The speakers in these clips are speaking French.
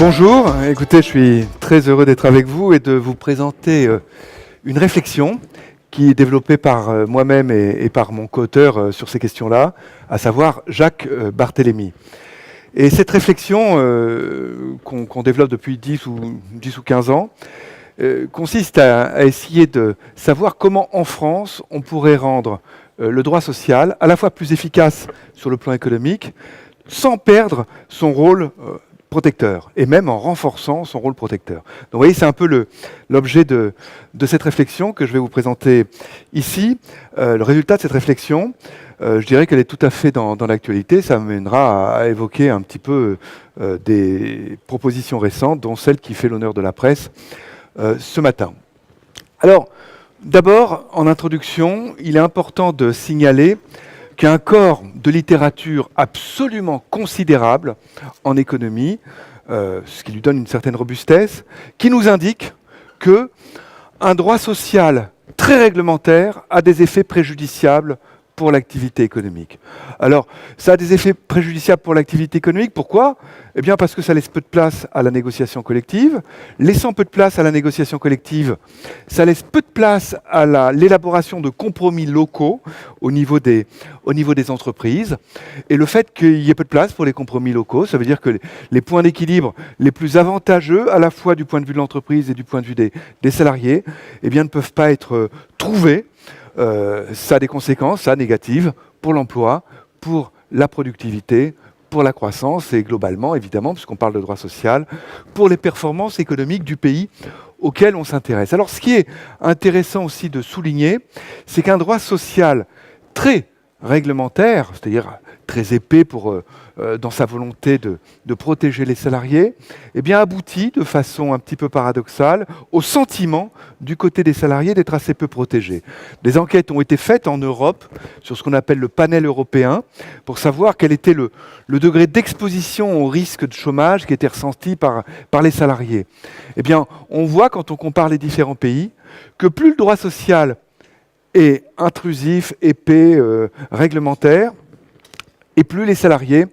Bonjour, écoutez, je suis très heureux d'être avec vous et de vous présenter une réflexion qui est développée par moi-même et par mon co-auteur sur ces questions-là, à savoir Jacques Barthélemy. Et cette réflexion qu'on développe depuis 10 ou 15 ans consiste à essayer de savoir comment en France on pourrait rendre le droit social à la fois plus efficace sur le plan économique, sans perdre son rôle protecteur, et même en renforçant son rôle protecteur. Donc vous voyez, c'est un peu l'objet de cette réflexion que je vais vous présenter ici. Le résultat de cette réflexion, je dirais qu'elle est tout à fait dans l'actualité. Ça m'amènera à évoquer un petit peu des propositions récentes, dont celle qui fait l'honneur de la presse ce matin. Alors, d'abord, en introduction, il est important de signaler qu'un corps de littérature absolument considérable en économie, ce qui lui donne une certaine robustesse, qui nous indique qu'un droit social très réglementaire a des effets préjudiciables pour l'activité économique. Alors, ça a des effets préjudiciables pour l'activité économique. Pourquoi ? Eh bien, parce que ça laisse peu de place à la négociation collective. Laissant peu de place à la négociation collective, ça laisse peu de place à l'élaboration de compromis locaux au niveau des entreprises. Et le fait qu'il y ait peu de place pour les compromis locaux, ça veut dire que les points d'équilibre les plus avantageux, à la fois du point de vue de l'entreprise et du point de vue des salariés, eh bien, ne peuvent pas être trouvés. Ça a des conséquences négatives pour l'emploi, pour la productivité, pour la croissance et globalement, évidemment, puisqu'on parle de droit social, pour les performances économiques du pays auquel on s'intéresse. Alors, ce qui est intéressant aussi de souligner, c'est qu'un droit social très réglementaire, c'est-à-dire très épais dans sa volonté de protéger les salariés, eh bien aboutit de façon un petit peu paradoxale au sentiment du côté des salariés d'être assez peu protégés. Des enquêtes ont été faites en Europe sur ce qu'on appelle le panel européen pour savoir quel était le degré d'exposition au risque de chômage qui était ressenti par les salariés. Eh bien, on voit quand on compare les différents pays que plus le droit social est intrusif, épais, réglementaire, et plus les salariés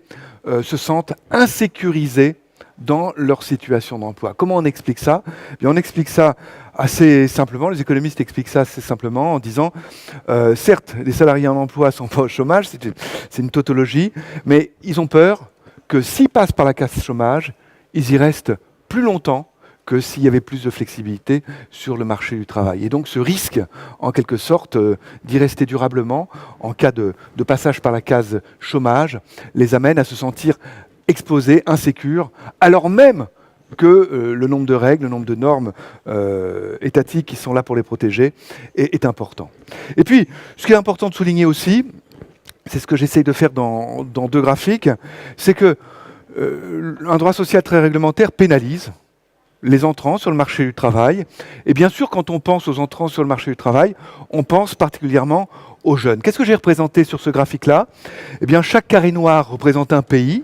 se sentent insécurisés dans leur situation d'emploi. Comment on explique ça ? Eh bien, on explique ça assez simplement, les économistes expliquent ça assez simplement en disant certes, les salariés en emploi ne sont pas au chômage, c'est une tautologie, mais ils ont peur que s'ils passent par la case chômage, ils y restent plus longtemps que s'il y avait plus de flexibilité sur le marché du travail. Et donc ce risque, en quelque sorte, d'y rester durablement, en cas de passage par la case chômage, les amène à se sentir exposés, insécures, alors même que le nombre de règles, le nombre de normes étatiques qui sont là pour les protéger est important. Et puis, ce qui est important de souligner aussi, c'est ce que j'essaye de faire dans deux graphiques, c'est que un droit social très réglementaire pénalise les entrants sur le marché du travail. Et bien sûr, quand on pense aux entrants sur le marché du travail, on pense particulièrement aux jeunes. Qu'est-ce que j'ai représenté sur ce graphique-là ? Eh bien, chaque carré noir représente un pays.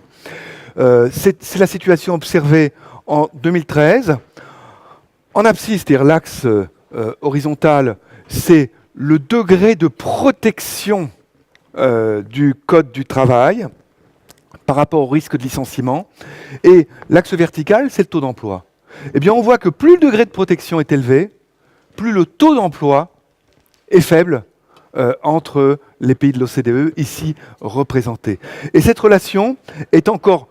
C'est la situation observée en 2013. En abscisse, c'est-à-dire l'axe horizontal, c'est le degré de protection du Code du travail par rapport au risque de licenciement. Et l'axe vertical, c'est le taux d'emploi. Eh bien, on voit que plus le degré de protection est élevé, plus le taux d'emploi est faible entre les pays de l'OCDE, ici représentés. Et cette relation est encore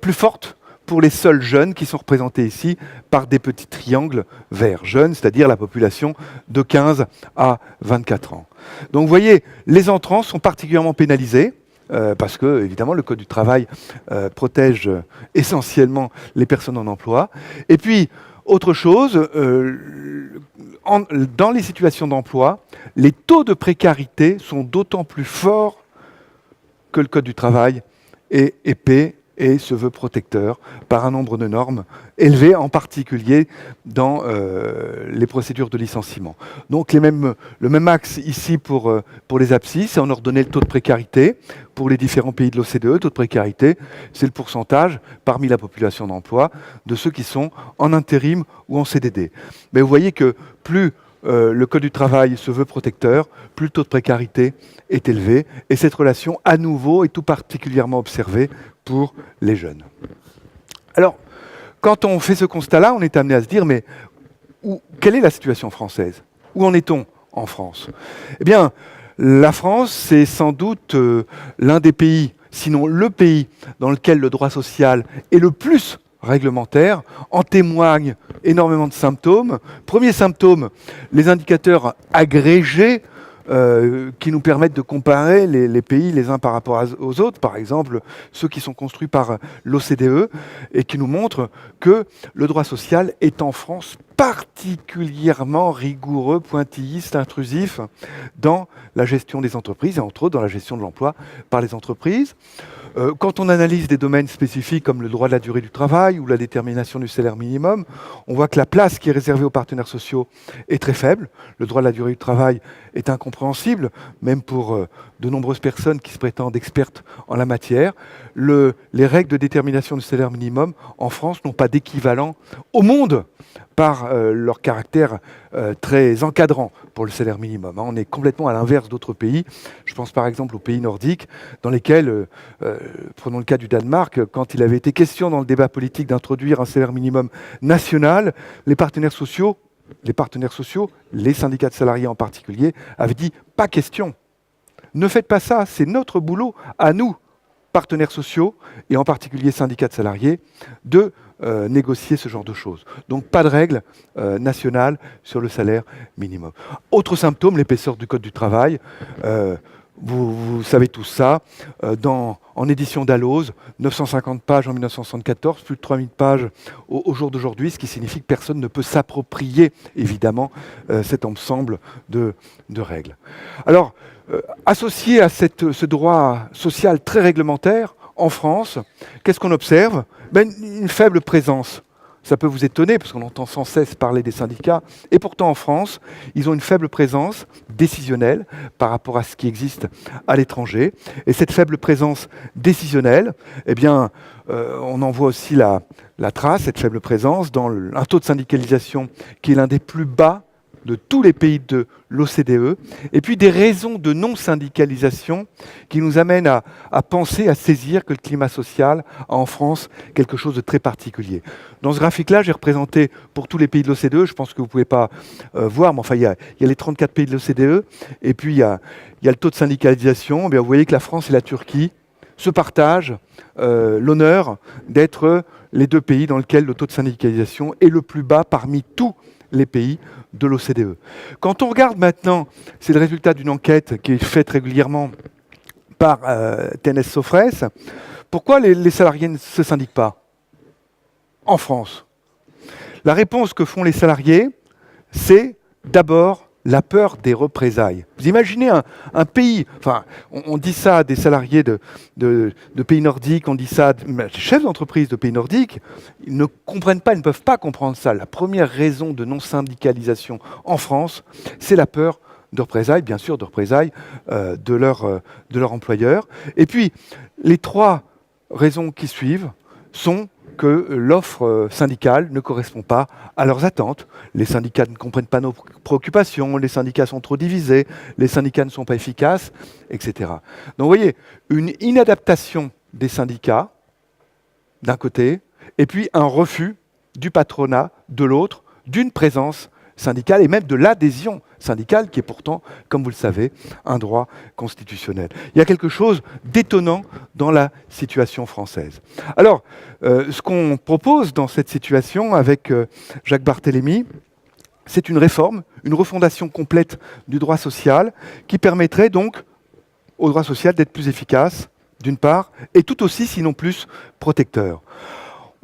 plus forte pour les seuls jeunes qui sont représentés ici par des petits triangles verts. Jeunes, c'est-à-dire la population de 15 à 24 ans. Donc vous voyez, les entrants sont particulièrement pénalisés, parce que, évidemment, le Code du travail protège essentiellement les personnes en emploi. Et puis, autre chose, dans les situations d'emploi, les taux de précarité sont d'autant plus forts que le Code du travail est épais et se veut protecteur par un nombre de normes élevées, en particulier dans les procédures de licenciement. Donc le même axe ici pour les abscisses, c'est on leur donnait le taux de précarité pour les différents pays de l'OCDE. Taux de précarité, c'est le pourcentage parmi la population d'emploi de ceux qui sont en intérim ou en CDD. Mais vous voyez que plus le Code du travail se veut protecteur, plus le taux de précarité est élevé. Et cette relation, à nouveau, est tout particulièrement observée pour les jeunes. Alors, Quand on fait ce constat-là, on est amené à se dire, mais quelle est la situation française? Où en est-on en France? Eh bien, la France, c'est sans doute l'un des pays, sinon le pays, dans lequel le droit social est le plus réglementaire. En témoignent énormément de symptômes. Premier symptôme, les indicateurs agrégés qui nous permettent de comparer les pays les uns par rapport aux autres, par exemple ceux qui sont construits par l'OCDE, et qui nous montrent que le droit social est en France particulièrement rigoureux, pointilliste, intrusif dans la gestion des entreprises, et entre autres dans la gestion de l'emploi par les entreprises. Quand on analyse des domaines spécifiques comme le droit de la durée du travail ou la détermination du salaire minimum, on voit que la place qui est réservée aux partenaires sociaux est très faible. Le droit de la durée du travail est incompréhensible, même pour de nombreuses personnes qui se prétendent expertes en la matière. Les règles de détermination du salaire minimum en France n'ont pas d'équivalent au monde par leur caractère très encadrant pour le salaire minimum. On est complètement à l'inverse d'autres pays. Je pense par exemple aux pays nordiques, dans lesquels, prenons le cas du Danemark, quand il avait été question dans le débat politique d'introduire un salaire minimum national, les partenaires sociaux, les syndicats de salariés en particulier, avaient dit « pas question, ne faites pas ça, c'est notre boulot à nous, partenaires sociaux, et en particulier syndicats de salariés, de négocier ce genre de choses. » Donc pas de règles nationales sur le salaire minimum. Autre symptôme, l'épaisseur du Code du travail. Vous savez tout ça. En édition d'Alloz, 950 pages en 1974, plus de 3000 pages au jour d'aujourd'hui, ce qui signifie que personne ne peut s'approprier, évidemment, cet ensemble de règles. Alors, associé à ce droit social très réglementaire, en France, qu'est-ce qu'on observe? Une faible présence. Ça peut vous étonner, parce qu'on entend sans cesse parler des syndicats. Et pourtant, en France, ils ont une faible présence décisionnelle par rapport à ce qui existe à l'étranger. Et cette faible présence décisionnelle, eh bien, on en voit aussi la trace, cette faible présence, dans un taux de syndicalisation qui est l'un des plus bas de tous les pays de l'OCDE, et puis des raisons de non-syndicalisation qui nous amènent à penser, à saisir que le climat social a en France quelque chose de très particulier. Dans ce graphique-là, j'ai représenté pour tous les pays de l'OCDE, je pense que vous ne pouvez pas voir, mais enfin, il y a les 34 pays de l'OCDE, et puis il y a le taux de syndicalisation. Eh bien, vous voyez que la France et la Turquie se partagent l'honneur d'être les deux pays dans lesquels le taux de syndicalisation est le plus bas parmi tous les pays de l'OCDE. Quand on regarde maintenant, c'est le résultat d'une enquête qui est faite régulièrement par TNS Sofres, pourquoi les salariés ne se syndiquent pas en France? La réponse que font les salariés, c'est d'abord la peur des représailles. Vous imaginez un pays, enfin, on dit ça à des salariés de pays nordiques, on dit ça à des chefs d'entreprise de pays nordiques, ils ne comprennent pas, ils ne peuvent pas comprendre ça. La première raison de non-syndicalisation en France, c'est la peur de représailles, bien sûr, de représailles de leur employeur. Et puis, les trois raisons qui suivent sont que l'offre syndicale ne correspond pas à leurs attentes. Les syndicats ne comprennent pas nos préoccupations, les syndicats sont trop divisés, les syndicats ne sont pas efficaces, etc. Donc vous voyez, une inadaptation des syndicats, d'un côté, et puis un refus du patronat, de l'autre, d'une présence syndicale et même de l'adhésion syndicale, qui est pourtant, comme vous le savez, un droit constitutionnel. Il y a quelque chose d'étonnant dans la situation française. Alors, ce qu'on propose dans cette situation avec Jacques Barthélémy, c'est une réforme, une refondation complète du droit social qui permettrait donc au droit social d'être plus efficace, d'une part, et tout aussi, sinon plus, protecteur.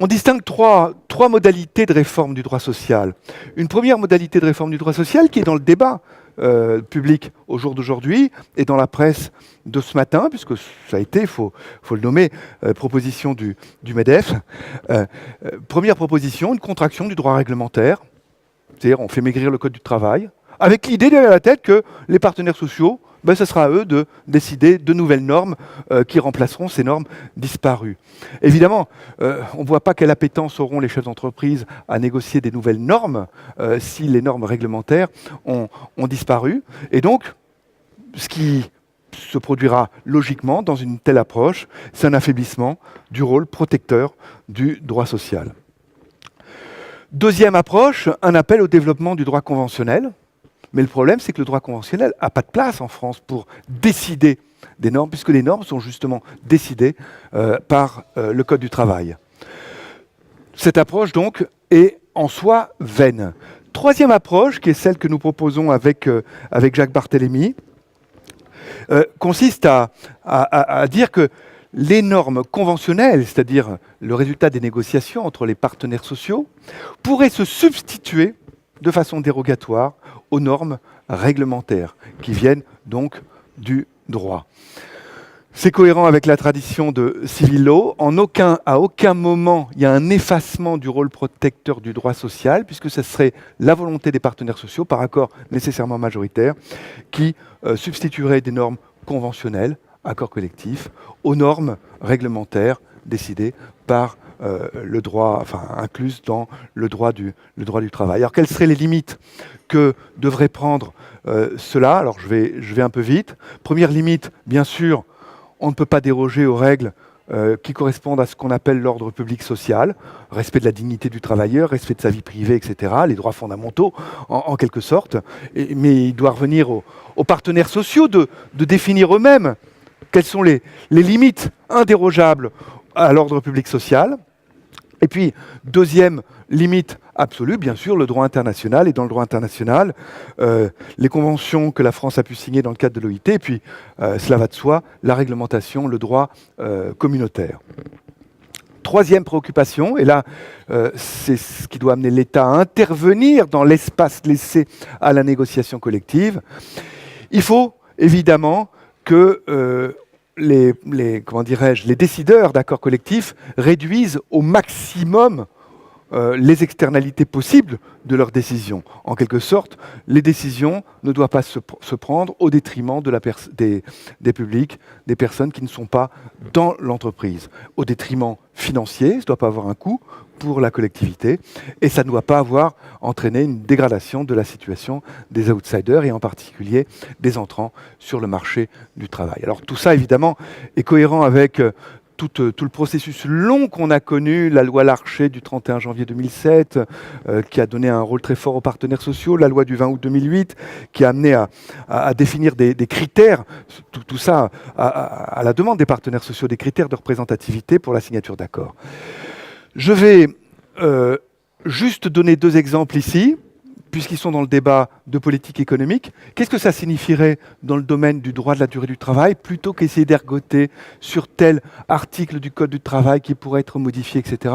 On distingue trois modalités de réforme du droit social. Une première modalité de réforme du droit social qui est dans le débat public au jour d'aujourd'hui et dans la presse de ce matin, puisque ça a été, il faut le nommer, proposition du MEDEF. Première proposition, une contraction du droit réglementaire, c'est-à-dire on fait maigrir le Code du travail, avec l'idée derrière la tête que les partenaires sociaux, ce sera à eux de décider de nouvelles normes qui remplaceront ces normes disparues. Évidemment, on ne voit pas quelle appétence auront les chefs d'entreprise à négocier des nouvelles normes si les normes réglementaires ont disparu. Et donc, ce qui se produira logiquement dans une telle approche, c'est un affaiblissement du rôle protecteur du droit social. Deuxième approche, un appel au développement du droit conventionnel. Mais le problème, c'est que le droit conventionnel n'a pas de place en France pour décider des normes, puisque les normes sont justement décidées par le Code du travail. Cette approche, donc, est en soi vaine. Troisième approche, qui est celle que nous proposons avec Jacques Barthélemy, consiste à dire que les normes conventionnelles, c'est-à-dire le résultat des négociations entre les partenaires sociaux, pourraient se substituer de façon dérogatoire aux normes réglementaires, qui viennent donc du droit. C'est cohérent avec la tradition de civil law. À aucun moment, il y a un effacement du rôle protecteur du droit social, puisque ce serait la volonté des partenaires sociaux, par accord nécessairement majoritaire, qui substituerait des normes conventionnelles, accords collectifs, aux normes réglementaires décidées par le droit, enfin incluses dans le droit du travail. Alors quelles seraient les limites que devrait prendre cela? Alors je vais un peu vite. Première limite, bien sûr, on ne peut pas déroger aux règles qui correspondent à ce qu'on appelle l'ordre public social, respect de la dignité du travailleur, respect de sa vie privée, etc., les droits fondamentaux en quelque sorte. Mais il doit revenir aux partenaires sociaux de définir eux-mêmes quelles sont les limites indérogeables à l'ordre public social. Et puis, deuxième limite absolue, bien sûr, le droit international. Et dans le droit international, les conventions que la France a pu signer dans le cadre de l'OIT, et puis, cela va de soi, la réglementation, le droit communautaire. Troisième préoccupation, et là, c'est ce qui doit amener l'État à intervenir dans l'espace laissé à la négociation collective. Il faut évidemment que les décideurs d'accords collectifs réduisent au maximum les externalités possibles de leurs décisions. En quelque sorte, les décisions ne doivent pas se prendre au détriment des publics, des personnes qui ne sont pas dans l'entreprise. Au détriment financier, ça ne doit pas avoir un coût pour la collectivité, et ça ne doit pas avoir entraîné une dégradation de la situation des outsiders, et en particulier des entrants sur le marché du travail. Alors tout ça, évidemment, est cohérent avec tout le processus long qu'on a connu, la loi Larcher du 31 janvier 2007, qui a donné un rôle très fort aux partenaires sociaux, la loi du 20 août 2008, qui a amené à définir des critères, tout ça à la demande des partenaires sociaux, des critères de représentativité pour la signature d'accords. Je vais juste donner deux exemples ici, puisqu'ils sont dans le débat de politique économique. Qu'est-ce que ça signifierait dans le domaine du droit de la durée du travail, plutôt qu'essayer d'ergoter sur tel article du Code du travail qui pourrait être modifié, etc.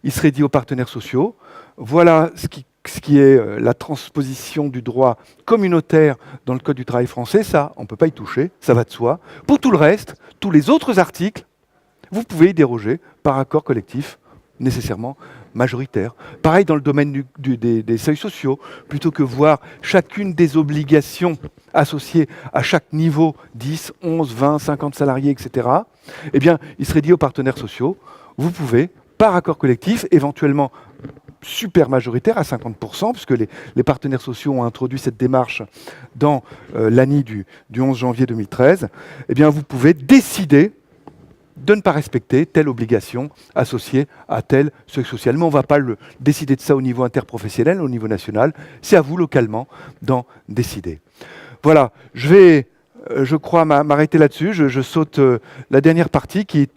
Il serait dit aux partenaires sociaux, voilà ce qui est la transposition du droit communautaire dans le Code du travail français, ça, on ne peut pas y toucher, ça va de soi. Pour tout le reste, tous les autres articles, vous pouvez y déroger par accord collectif nécessairement majoritaire. Pareil dans le domaine des seuils sociaux, plutôt que voir chacune des obligations associées à chaque niveau, 10, 11, 20, 50 salariés, etc., eh bien, il serait dit aux partenaires sociaux, vous pouvez, par accord collectif, éventuellement super majoritaire à 50%, puisque les partenaires sociaux ont introduit cette démarche dans l'ANI du 11 janvier 2013, eh bien, vous pouvez décider de ne pas respecter telle obligation associée à tel seuil social. Mais on ne va pas décider de ça au niveau interprofessionnel, au niveau national. C'est à vous, localement, d'en décider. Voilà, je vais, je crois, m'arrêter là-dessus. Je saute la dernière partie qui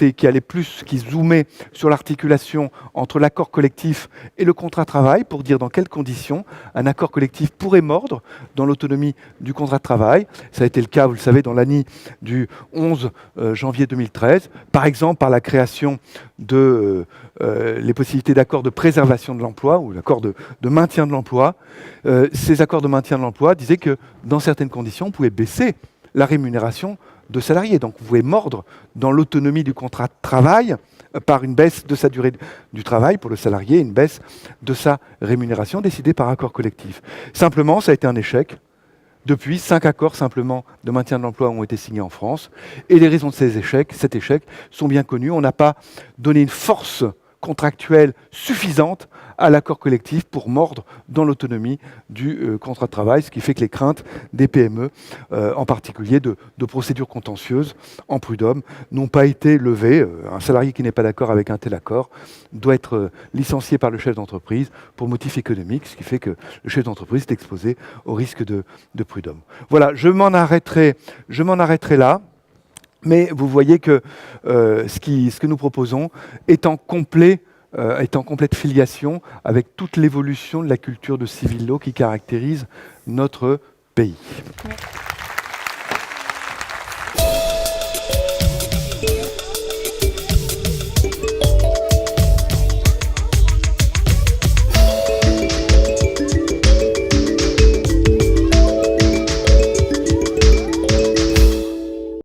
zoomait sur l'articulation entre l'accord collectif et le contrat de travail, pour dire dans quelles conditions un accord collectif pourrait mordre dans l'autonomie du contrat de travail. Ça a été le cas, vous le savez, dans l'ANI du 11 janvier 2013, par exemple par la création de les possibilités d'accords de préservation de l'emploi ou d'accords de maintien de l'emploi. Ces accords de maintien de l'emploi disaient que dans certaines conditions, on pouvait baisser la rémunération de salariés. Donc vous pouvez mordre dans l'autonomie du contrat de travail par une baisse de sa durée du travail pour le salarié, une baisse de sa rémunération décidée par accord collectif. Simplement, ça a été un échec. Depuis, 5 accords simplement de maintien de l'emploi ont été signés en France. Et les raisons de cet échec sont bien connues. On n'a pas donné une force contractuelle suffisante à l'accord collectif pour mordre dans l'autonomie du contrat de travail, ce qui fait que les craintes des PME, en particulier de procédures contentieuses en prud'homme, n'ont pas été levées. Un salarié qui n'est pas d'accord avec un tel accord doit être licencié par le chef d'entreprise pour motif économique, ce qui fait que le chef d'entreprise est exposé au risque de prud'homme. Voilà, je m'en arrêterai là. Mais vous voyez que ce que nous proposons est en complète filiation avec toute l'évolution de la culture de civil law qui caractérise notre pays.